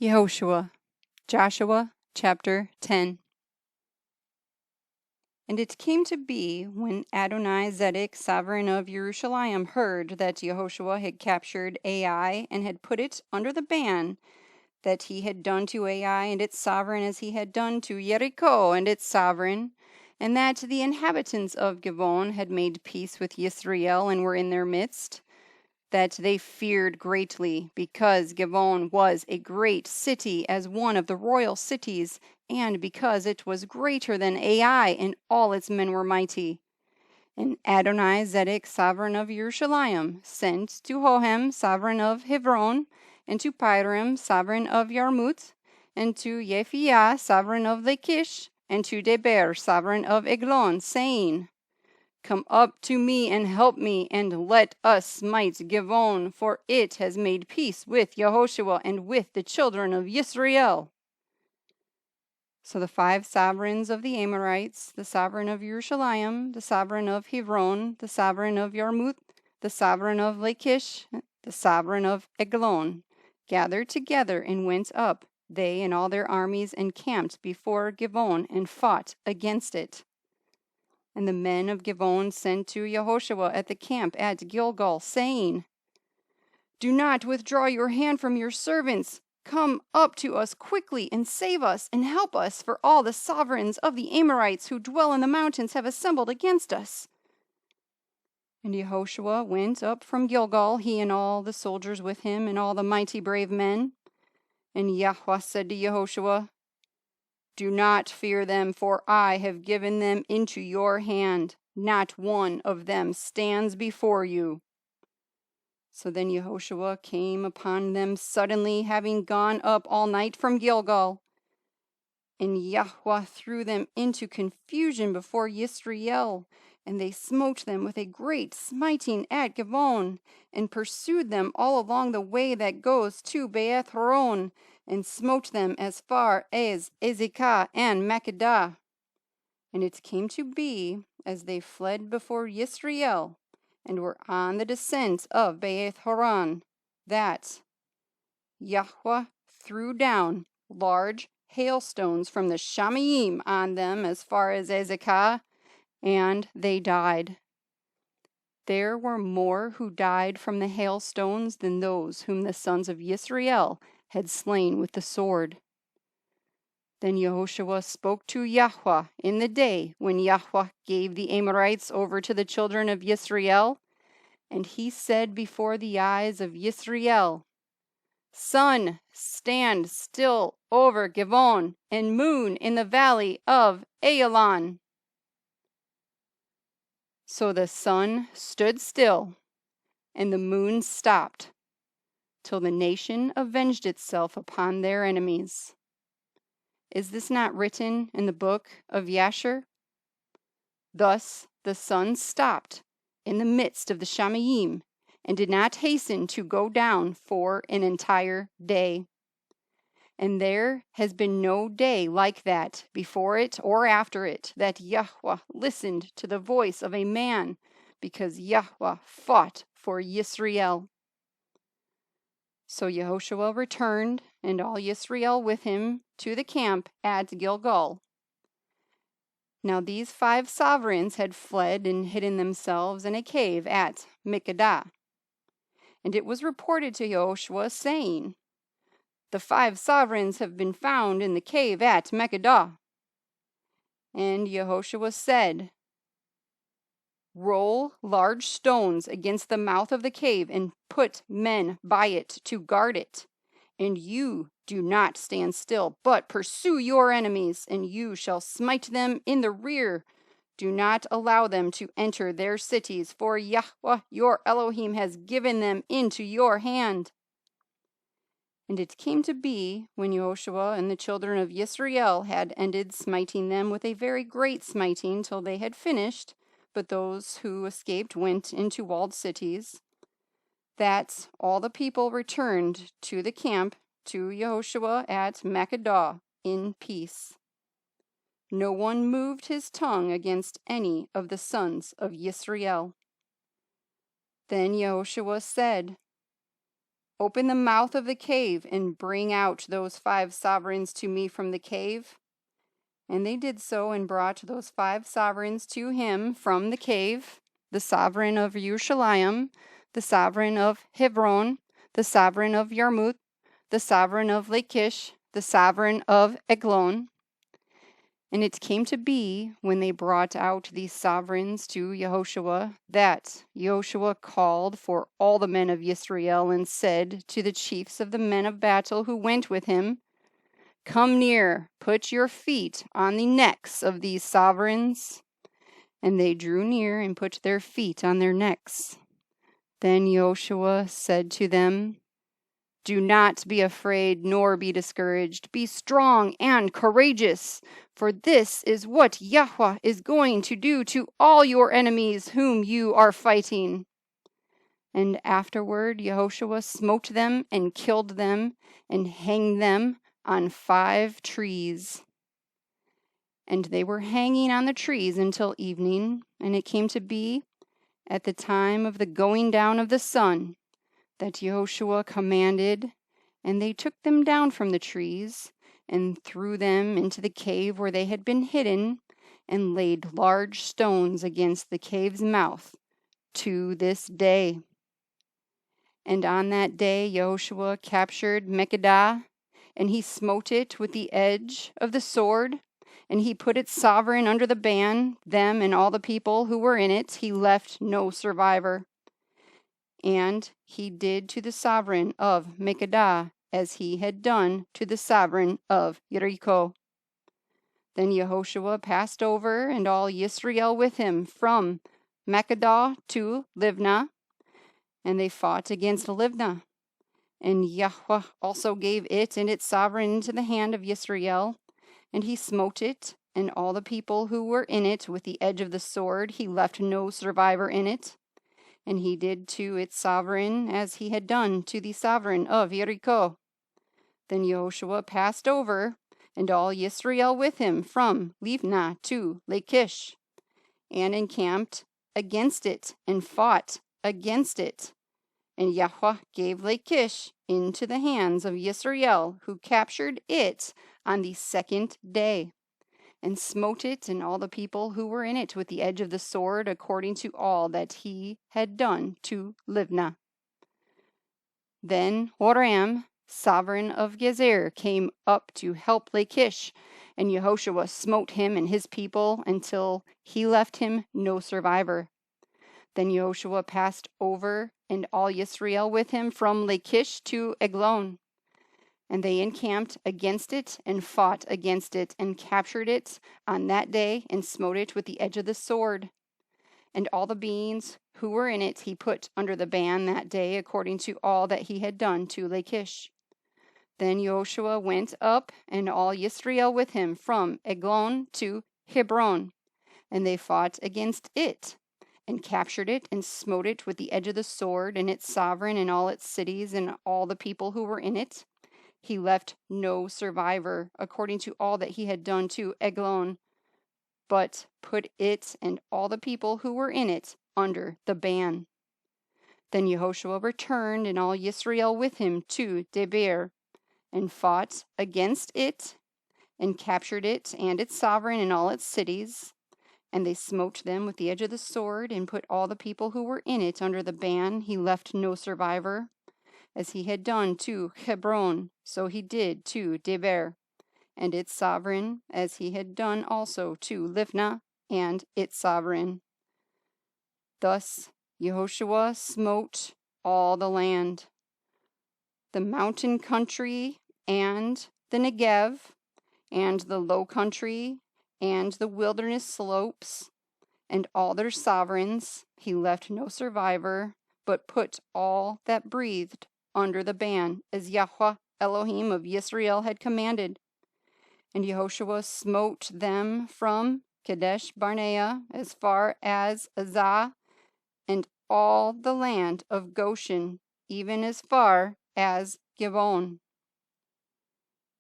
Yahushua, Joshua chapter 10. And it came to be, when Adoni-Zedek, sovereign of Jerusalem, heard that Yahushua had captured Ai and had put it under the ban, that he had done to Ai and its sovereign as he had done to Jericho and its sovereign, and that the inhabitants of Givon had made peace with Yisrael and were in their midst, that they feared greatly, because Givon was a great city, as one of the royal cities, and because it was greater than Ai, and all its men were mighty. And Adoni-Zedek, sovereign of Jerusalem, sent to Hohem, sovereign of Hebron, and to Piram, sovereign of Yarmut, and to Yahweh, sovereign of Lachish, and to Deber, sovereign of Eglon, saying, Come up to me and help me, and let us smite Givon, for it has made peace with Yahoshua and with the children of Yisrael. So the 5 sovereigns of the Amorites, the sovereign of Jerusalem, the sovereign of Hebron, the sovereign of Yarmut, the sovereign of Lachish, the sovereign of Eglon, gathered together and went up, they and all their armies, and camped before Givon and fought against it. And the men of Givon sent to Yahoshua at the camp at Gilgal, saying, Do not withdraw your hand from your servants. Come up to us quickly and save us and help us, for all the sovereigns of the Amorites who dwell in the mountains have assembled against us. And Yahoshua went up from Gilgal, he and all the soldiers with him, and all the mighty brave men. And Yahuah said to Yahoshua, Do not fear them, for I have given them into your hand. Not one of them stands before you. So then Yahoshua came upon them suddenly, having gone up all night from Gilgal. And Yahuah threw them into confusion before Yisrael, and they smote them with a great smiting at Givon, and pursued them all along the way that goes to Beth Horon, and smote them as far as Azekah and Makkedah. And it came to be, as they fled before Yisrael, and were on the descent of Beth Horon, that Yahuah threw down large hailstones from the Shamayim on them as far as Azekah, and they died. There were more who died from the hailstones than those whom the sons of Yisrael had slain with the sword. Then Yahushua spoke to Yahuah in the day when Yahuah gave the Amorites over to the children of Yisrael, and he said before the eyes of Yisrael, Sun, stand still over Givon, and moon in the valley of Ayalon. So the sun stood still, and the moon stopped, till the nation avenged itself upon their enemies. Is this not written in the book of Yashar? Thus the sun stopped in the midst of the Shamayim, and did not hasten to go down for an entire day. And there has been no day like that, before it or after it, that Yahuah listened to the voice of a man, because Yahuah fought for Yisrael. So Yahoshua returned, and all Yisrael with him, to the camp at Gilgal. Now these 5 sovereigns had fled and hidden themselves in a cave at Makkedah. And it was reported to Yahushua, saying, The 5 sovereigns have been found in the cave at Makkedah. And Yahushua said, Roll large stones against the mouth of the cave, and put men by it to guard it. And you do not stand still, but pursue your enemies, and you shall smite them in the rear. Do not allow them to enter their cities, for Yahuah your Elohim has given them into your hand. And it came to be, when Yahushua and the children of Yisrael had ended smiting them with a very great smiting till they had finished, but those who escaped went into walled cities, that all the people returned to the camp to Yahushua at Makkedah in peace. No one moved his tongue against any of the sons of Yisrael. Then Yahushua said, open the mouth of the cave and bring out those 5 sovereigns to me from the cave. And they did so and brought those 5 sovereigns to him from the cave, the sovereign of Yerushalayim, the sovereign of Hebron, the sovereign of Yarmouth, the sovereign of Lachish, the sovereign of Eglon. And it came to be, when they brought out these sovereigns to Yahushua, that Yahushua called for all the men of Israel and said to the chiefs of the men of battle who went with him, "Come near, put your feet on the necks of these sovereigns." And they drew near and put their feet on their necks. Then Yahushua said to them, "Do not be afraid nor be discouraged. Be strong and courageous, for this is what Yahweh is going to do to all your enemies whom you are fighting." And afterward Yahushua smote them and killed them and hanged them on 5 trees. And they were hanging on the trees until evening, and it came to be, at the time of the going down of the sun, that Yahushua commanded, and they took them down from the trees, and threw them into the cave where they had been hidden, and laid large stones against the cave's mouth to this day. And on that day Yahushua captured Makkedah, and he smote it with the edge of the sword, and he put its sovereign under the ban, them and all the people who were in it. He left no survivor. And he did to the sovereign of Makkedah as he had done to the sovereign of Jericho. Then Yahushua passed over, and all Yisrael with him, from Makkedah to Libnah, and they fought against Libnah. And Yahuah also gave it and its sovereign into the hand of Yisrael, and he smote it, and all the people who were in it with the edge of the sword. He left no survivor in it. And he did to its sovereign as he had done to the sovereign of Jericho. Then Yahushua passed over, and all Yisrael with him, from Libnah to Lachish, and encamped against it, and fought against it. And Yahuah gave Lachish into the hands of Yisrael, who captured it on the 2nd day, and smote it and all the people who were in it with the edge of the sword, according to all that he had done to Libnah. Then Horam, sovereign of Gezer, came up to help Lachish, and Yahushua smote him and his people until he left him no survivor. Then Yahushua passed over, and all Yisrael with him, from Lachish to Eglon. And they encamped against it, and fought against it, and captured it on that day, and smote it with the edge of the sword. And all the beings who were in it he put under the ban that day, according to all that he had done to Lachish. Then Yahushua went up, and all Yisrael with him, from Eglon to Hebron. And they fought against it, and captured it, and smote it with the edge of the sword, and its sovereign, and all its cities, and all the people who were in it. He left no survivor, according to all that he had done to Eglon, but put it and all the people who were in it under the ban. Then Yahushua returned, and all Yisrael with him, to Deber, and fought against it, and captured it, and its sovereign, and all its cities. And they smote them with the edge of the sword, and put all the people who were in it under the ban. He left no survivor. As he had done to Hebron, so he did to Deber, and its sovereign, as he had done also to Libnah and its sovereign. Thus Yahushua smote all the land, the mountain country, and the Negev, and the low country, and the wilderness slopes, and all their sovereigns. He left no survivor, but put all that breathed under the ban, as Yahweh Elohim of Yisrael had commanded. And Yahushua smote them from Kadesh Barnea as far as Azah, and all the land of Goshen, even as far as Givon.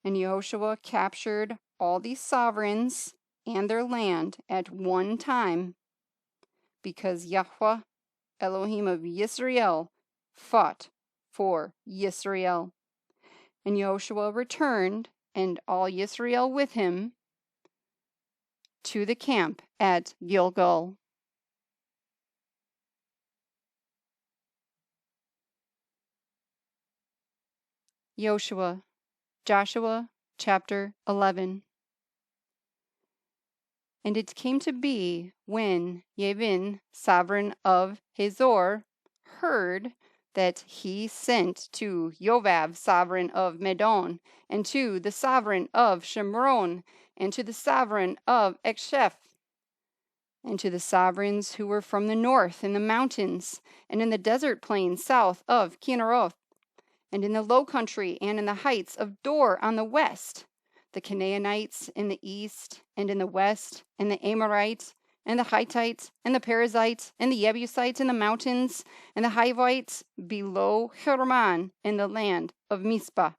And Yahushua captured all these sovereigns and their land at one time, because Yahweh Elohim of Yisrael fought for Yisrael. And Yahushua returned, and all Yisrael with him, to the camp at Gilgal. Joshua chapter 11. And it came to be, when Yevin, sovereign of Hazor, heard that he sent to Yovav, sovereign of Medon, and to the sovereign of Shemron, and to the sovereign of Eksheph, and to the sovereigns who were from the north in the mountains, and in the desert plain south of Kinneroth, and in the low country, and in the heights of Dor on the west, the Canaanites in the east and in the west, and the Amorites, and the Hittites, and the Perizzites, and the Jebusites in the mountains, and the Hivites below Hermon in the land of Mizpah.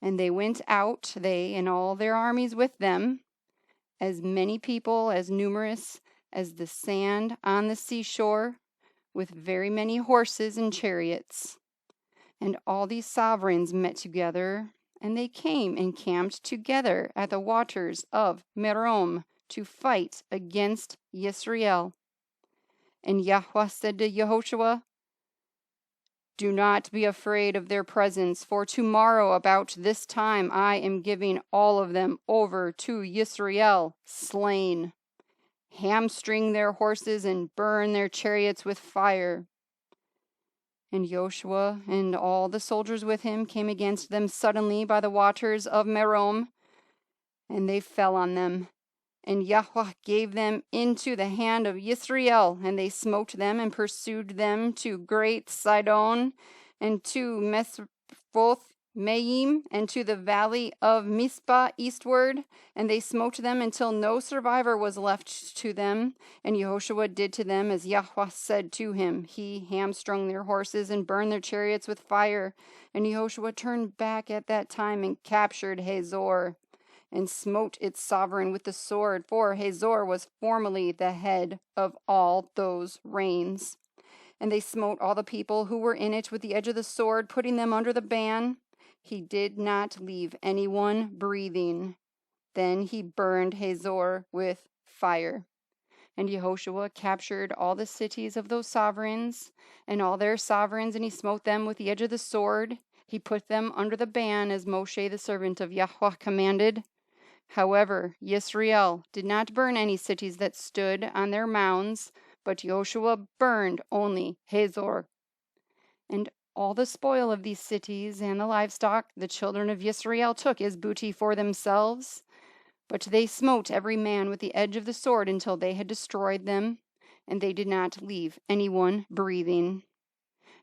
And they went out, they and all their armies with them, as many people, as numerous as the sand on the seashore, with very many horses and chariots. And all these sovereigns met together, and they came and camped together at the waters of Merom to fight against Yisrael. And Yahuah said to Yahushua, "Do not be afraid of their presence, for tomorrow about this time I am giving all of them over to Yisrael, slain. Hamstring their horses and burn their chariots with fire." And Yahushua and all the soldiers with him came against them suddenly by the waters of Merom, and they fell on them. And Yahuah gave them into the hand of Yisrael, and they smote them and pursued them to Great Sidon, and to Mesrephoth Maim, and to the valley of Mizpah eastward, and they smote them until no survivor was left to them. And Yahushua did to them as Yahuah said to him. He hamstrung their horses and burned their chariots with fire. And Yahushua turned back at that time and captured Hazor, and smote its sovereign with the sword, for Hazor was formerly the head of all those reigns. And they smote all the people who were in it with the edge of the sword, putting them under the ban. He did not leave anyone breathing. Then he burned Hazor with fire. And Yahushua captured all the cities of those sovereigns, and all their sovereigns, and he smote them with the edge of the sword. He put them under the ban, as Moshe the servant of Yahuah commanded. However, Yisrael did not burn any cities that stood on their mounds, but Yahushua burned only Hazor. And all the spoil of these cities and the livestock the children of Yisrael took as booty for themselves. But they smote every man with the edge of the sword until they had destroyed them, and they did not leave anyone breathing.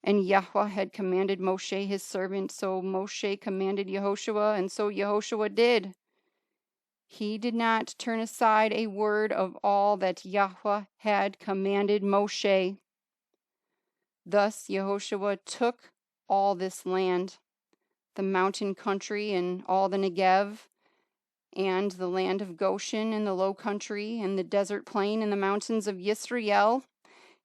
And Yahuah had commanded Moshe his servant, so Moshe commanded Yahushua, and so Yahushua did. He did not turn aside a word of all that Yahuah had commanded Moshe. Thus Yahushua took all this land, the mountain country and all the Negev, and the land of Goshen and the low country and the desert plain and the mountains of Yisrael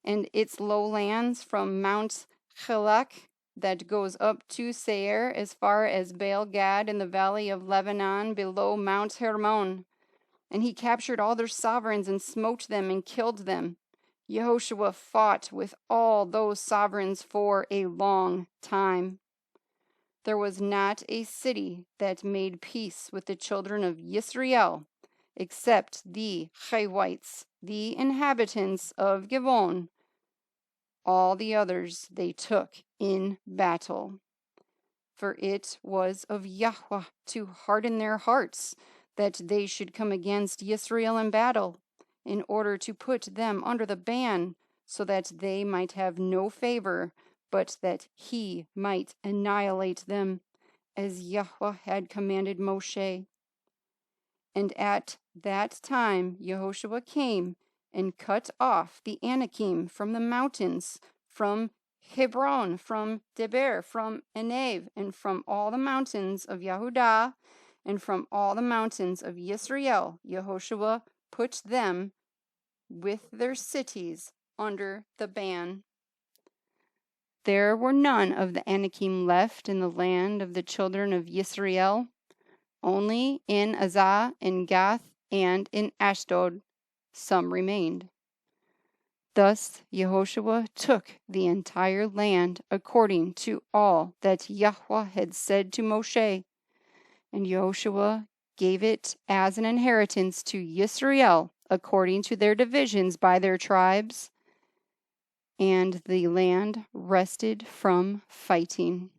and its lowlands from Mount Chelak that goes up to Seir as far as Baal Gad in the valley of Lebanon below Mount Hermon. And he captured all their sovereigns and smote them and killed them. Yahushua fought with all those sovereigns for a long time. There was not a city that made peace with the children of Yisrael, except the Hivites, the inhabitants of Givon. All the others they took in battle. For it was of Yahuah to harden their hearts, that they should come against Yisrael in battle, in order to put them under the ban, so that they might have no favor, but that he might annihilate them, as Yahuah had commanded Moshe. And at that time Yahushua came and cut off the Anakim from the mountains, from Hebron, from Deber, from Enav, and from all the mountains of Yehudah, and from all the mountains of Yisrael. Yahushua put them with their cities under the ban. there were none of the Anakim left in the land of the children of Yisrael. Only in Azah, in Gath, and in Ashdod some remained. Thus Yahushua took the entire land according to all that Yahuah had said to Moshe, and Yahushua gave it as an inheritance to Yisrael according to their divisions by their tribes, and the land rested from fighting.